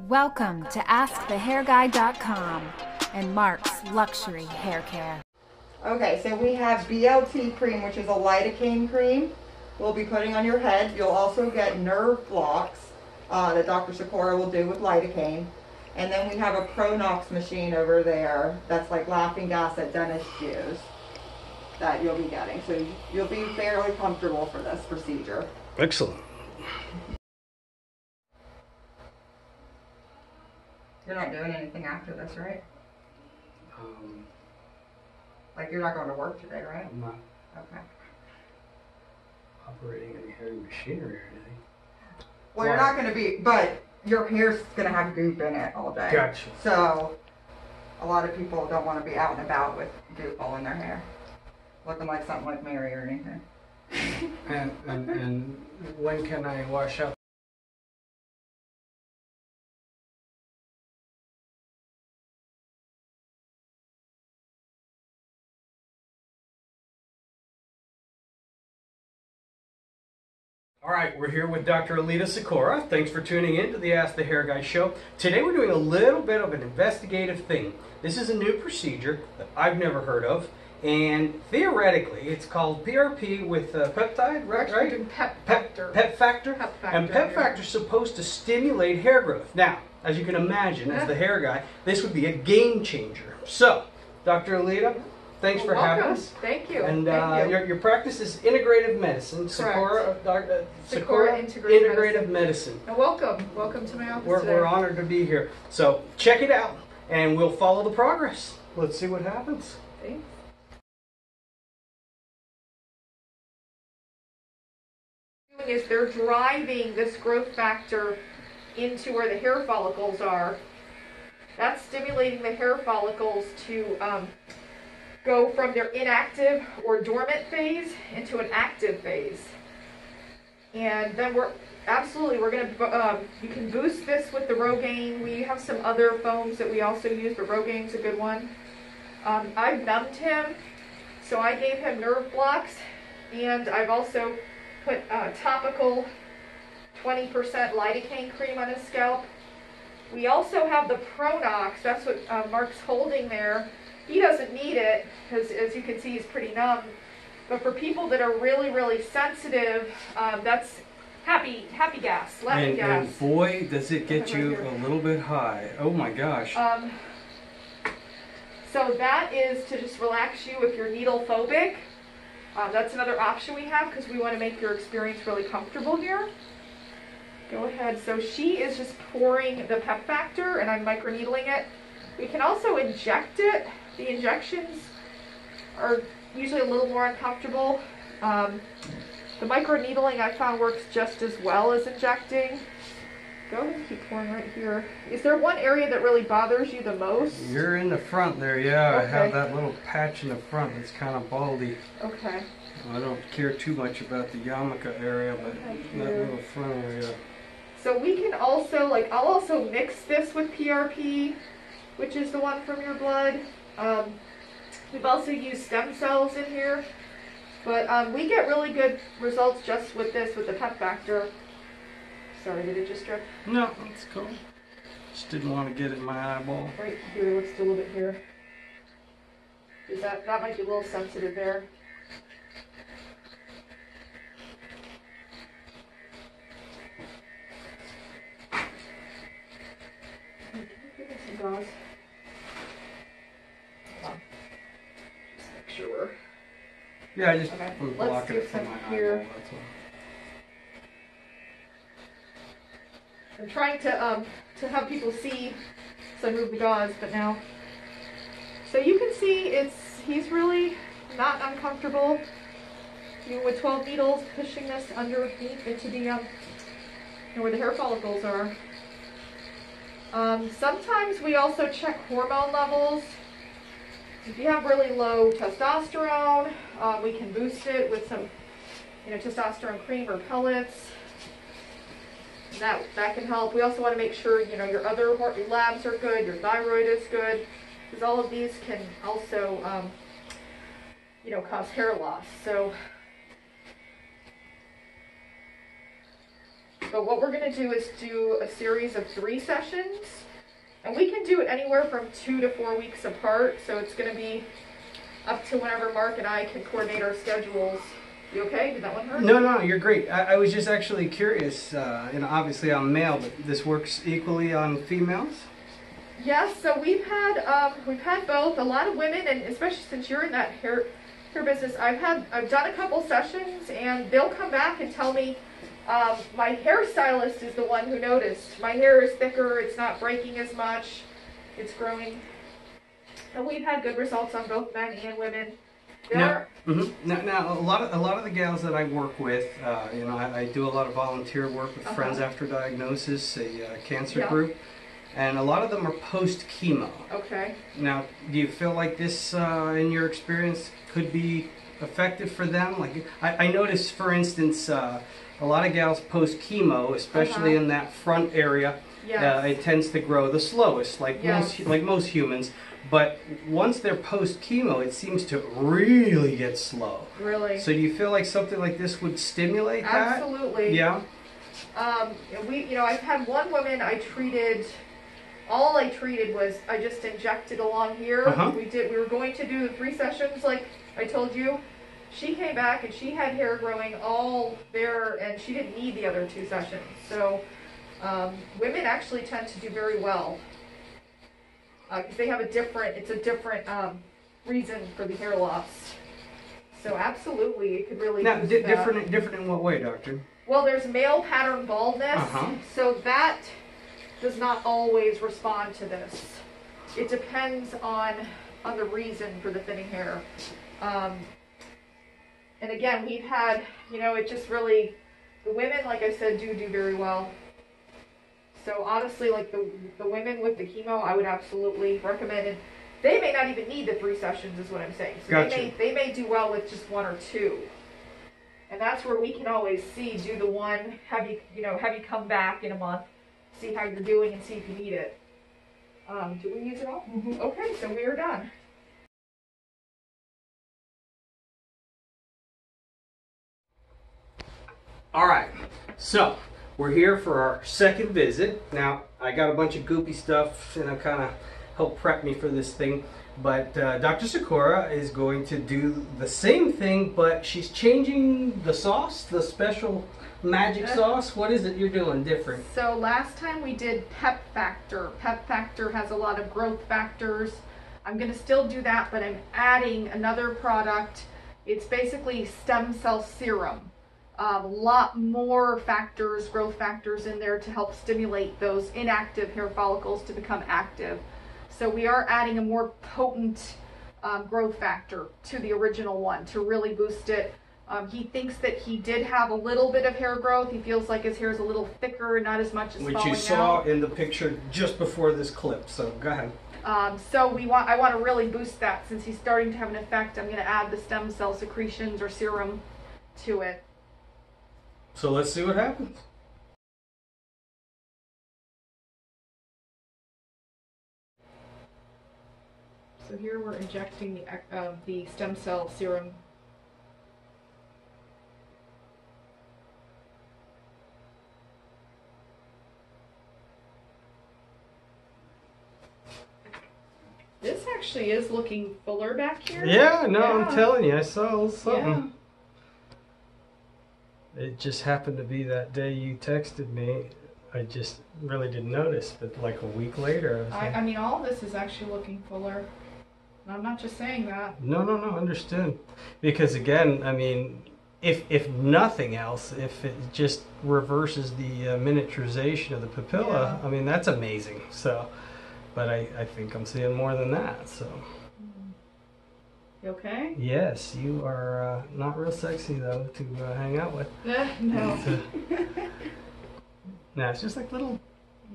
Welcome to AskTheHairGuy.com and Mark's Luxury Hair Care. Okay, so we have BLT cream, which is a lidocaine cream we'll be putting on your head. You'll also get nerve blocks that Dr. Sikora will do with lidocaine. And then we have a Pronox machine over there that's like laughing gas that dentists use that you'll be getting. So you'll be fairly comfortable for this procedure. Excellent. You're not doing anything after this, right? Like you're not going to work today, right? I'm not Okay. operating any heavy machinery or anything. Well, you're not going to be, but your hair's going to have goop in it all day. Gotcha. So a lot of people don't want to be out and about with goop all in their hair, looking like something like Mary or anything. And when can I wash out? All right, we're here with Dr. Alita Sikora. Thanks for tuning in to the Ask the Hair Guy show. Today we're doing a little bit of an investigative thing. This is a new procedure that I've never heard of, and theoretically it's called PRP with peptide, right? Pep factor. Pep factor. Pep factor. And pep factor is supposed to stimulate hair growth. Now, as you can imagine, as the hair guy, this would be a game changer. So, Dr. Alita, thanks for having us. Thank you. And Thank you. your practice is integrative medicine. Sikora Integrative Medicine. And welcome to my office today. We're honored to be here. So check it out, and we'll follow the progress. Let's see what happens. Thanks. Is they're driving this growth factor into where the hair follicles are. That's stimulating the hair follicles to go from their inactive or dormant phase into an active phase. And then we're going to, you can boost this with the Rogaine. We have some other foams that we also use, but Rogaine's a good one. I've numbed him, so I gave him nerve blocks, and I've also put topical 20% lidocaine cream on his scalp. We also have the Pronox, that's what Mark's holding there. He doesn't need it, because as you can see, he's pretty numb. But for people that are really, really sensitive, that's happy gas, laughing gas. And boy, does it get you a little bit high. Oh my gosh. So that is to just relax you if you're needle phobic. That's another option we have, because we want to make your experience really comfortable here. Go ahead. So she is just pouring the pep factor, and I'm microneedling it. We can also inject it. The injections are usually a little more uncomfortable. The microneedling I found works just as well as injecting. Go ahead and keep pouring right here. Is there one area that really bothers you the most? You're in the front there, yeah. Okay. I have that little patch in the front that's kind of baldy. Okay. I don't care too much about the yarmulke area, but that little front area. So we can also, I'll also mix this with PRP, which is the one from your blood. We've also used stem cells in here, but we get really good results just with this, with the pep factor. Sorry, did it just drip? No, that's cool. Just didn't want to get it in my eyeball. Right here, let's do a little bit here. Is that might be a little sensitive there. Give me some gauze. Just make sure we're... Yeah, I just Okay, was let's blocking do it from some my here. eyeball, that's all. I'm trying to have people see, so I move the gauze, but now. So you can see he's really not uncomfortable. Even with 12 needles, pushing this underneath into the where the hair follicles are. Sometimes we also check hormone levels. If you have really low testosterone, we can boost it with some, testosterone cream or pellets. That can help. We also want to make sure, your other labs are good, your thyroid is good, because all of these can also, cause hair loss. So But what we're going to do is do a series of 3 sessions. And we can do it anywhere from 2 to 4 weeks apart. So it's going to be up to whenever Mark and I can coordinate our schedules. You okay? Did that one hurt? No, no, you're great. I was just actually curious. You know, obviously I'm male, but this works equally on females? Yes, so we've had both. A lot of women, and especially since you're in that hair business, I've done a couple sessions, and they'll come back and tell me, my hairstylist is the one who noticed. My hair is thicker, it's not breaking as much, it's growing. And we've had good results on both men and women. Now, a lot of the gals that I work with, you know, I do a lot of volunteer work with Friends After Diagnosis, a cancer group, and a lot of them are post-chemo. Okay. Now, do you feel like this, in your experience, could be effective for them? Like, I noticed, for instance, a lot of gals post-chemo, especially in that front area, it tends to grow the slowest, like most humans. But once they're post-chemo, it seems to really get slow. Really? So do you feel like something like this would stimulate that? Absolutely. Yeah? I've had one woman all I treated was I just injected along here. We were going to do the 3 sessions like I told you. She came back and she had hair growing all there, and she didn't need the other 2 sessions. So women actually tend to do very well. Because they have a different reason for the hair loss. So absolutely, it could really now boost that. different in what way, doctor? Well, there's male pattern baldness, so that does not always respond to this. It depends on the reason for the thinning hair. And again, we've had, it just really, the women, like I said, do very well. So honestly, like the women with the chemo, I would absolutely recommend it. They may not even need the 3 sessions, is what I'm saying. So gotcha. they may do well with just 1 or 2. And that's where we can always see, do the one, have you come back in a month, see how you're doing and see if you need it. Do we use it all? Okay, so we are done. All right, so we're here for our second visit. Now, I got a bunch of goopy stuff, kind of help prep me for this thing. But Dr. Sikora is going to do the same thing, but she's changing the sauce, the special magic sauce. What is it you're doing different? So last time we did Pep Factor. Pep Factor has a lot of growth factors. I'm going to still do that, but I'm adding another product. It's basically stem cell serum. A lot more factors, growth factors in there to help stimulate those inactive hair follicles to become active. So we are adding a more potent growth factor to the original one to really boost it. He thinks that he did have a little bit of hair growth. He feels like his hair is a little thicker, not as much as falling out. Which you saw in the picture just before this clip, so go ahead. So I want to really boost that. Since he's starting to have an effect, I'm going to add the stem cell secretions or serum to it. So let's see what happens. So here we're injecting the stem cell serum. This actually is looking fuller back here. Yeah, no, yeah. I'm telling you, I saw something. Yeah. It just happened to be that day you texted me. I just really didn't notice, but like a week later. I mean, all this is actually looking fuller. I'm not just saying that. No, understood. Because again, I mean, if nothing else, if it just reverses the miniaturization of the papilla, I mean, that's amazing. So, but I think I'm seeing more than that, so. You okay? Yes, you are not real sexy though to hang out with. No. No, it's just like little.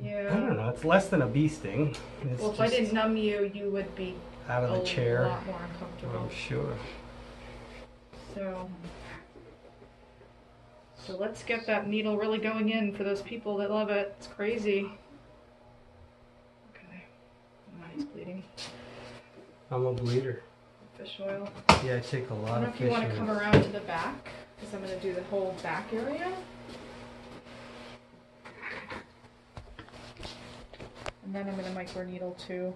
Yeah. I don't know. It's less than a bee sting. It's well, if I didn't numb you, you would be out of the chair. A lot more uncomfortable. I'm sure. So let's get that needle really going in for those people that love it. It's crazy. Okay. Oh, he's bleeding. I'm a bleeder. Fish oil. Yeah, I take a lot of fish oil. I don't know if you want to come around to the back, because I'm going to do the whole back area. And then I'm going to microneedle too.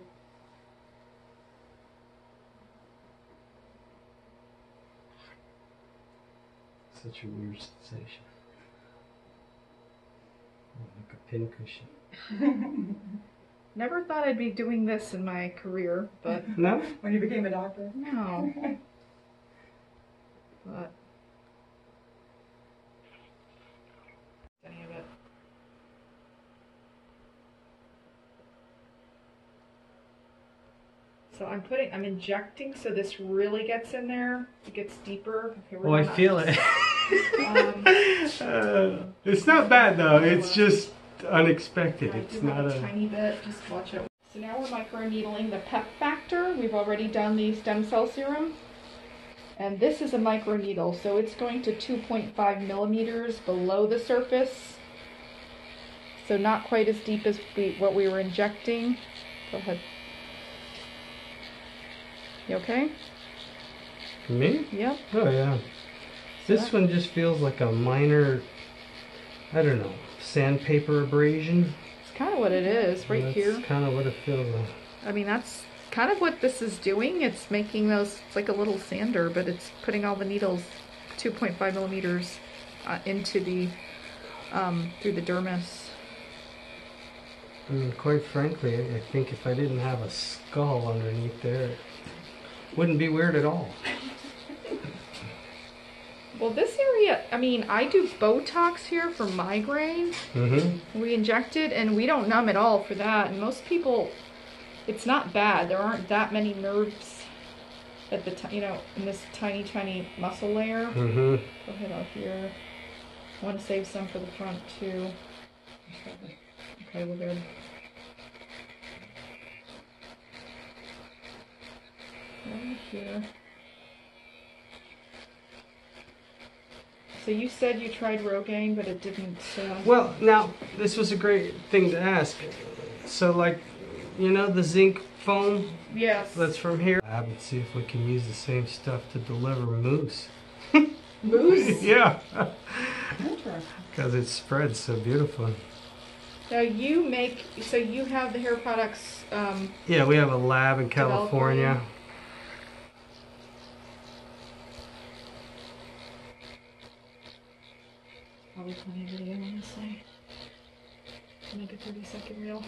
Such a weird sensation. Like a pincushion. Never thought I'd be doing this in my career, but No? When you became a doctor? no. But any of it. So I'm injecting so this really gets in there. It gets deeper. Okay, Oh, I feel it. It's not bad though. It's just unexpected. It's not a tiny bit. Just watch it. So now we're microneedling the pep factor. We've already done the stem cell serum. And this is a microneedle, so it's going to 2.5 millimeters below the surface. So not quite as deep as what we were injecting. Go ahead. You okay? Me? Yep. Oh yeah. This one just feels like a minor, I don't know, sandpaper abrasion. It's kind of what it is right here. That's kind of what it feels like. I mean, that's kind of what this is doing. It's making those, it's like a little sander, but it's putting all the needles 2.5 millimeters into the, through the dermis. I mean, quite frankly, I think if I didn't have a skull underneath there, it wouldn't be weird at all. Well, this area, I mean, I do Botox here for migraine. Mm-hmm. We inject it, and we don't numb at all for that. And most people, it's not bad. There aren't that many nerves at the in this tiny, tiny muscle layer. Mm-hmm. Go ahead out here. I want to save some for the front too. Okay, we're good. Right here. So you said you tried Rogaine, but it didn't. Well, now this was a great thing to ask. So, like, you know, the zinc foam Yes. that's from here. I would see if we can use the same stuff to deliver mousse. Mousse? Yeah. Because it spreads so beautifully. Now you make, so you have the hair products. Yeah, we have a lab in California. Probably plenty of video, honestly. Make a 30-second reel.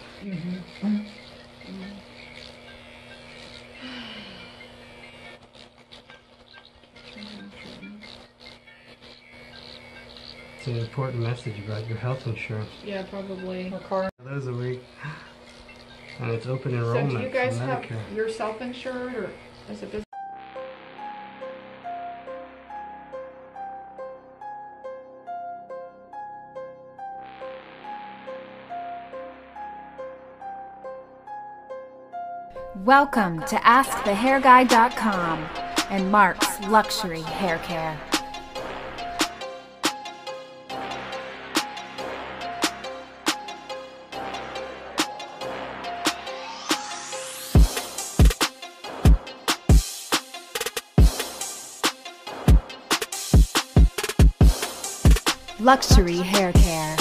It's an important message about your health insurance. Yeah, probably. Those a week. And it's open So enrollment do you guys for have Medicare. your self-insured, or is it business? Welcome to AskTheHairGuy.com and Mark's Luxury Hair Care. Luxury Hair Care.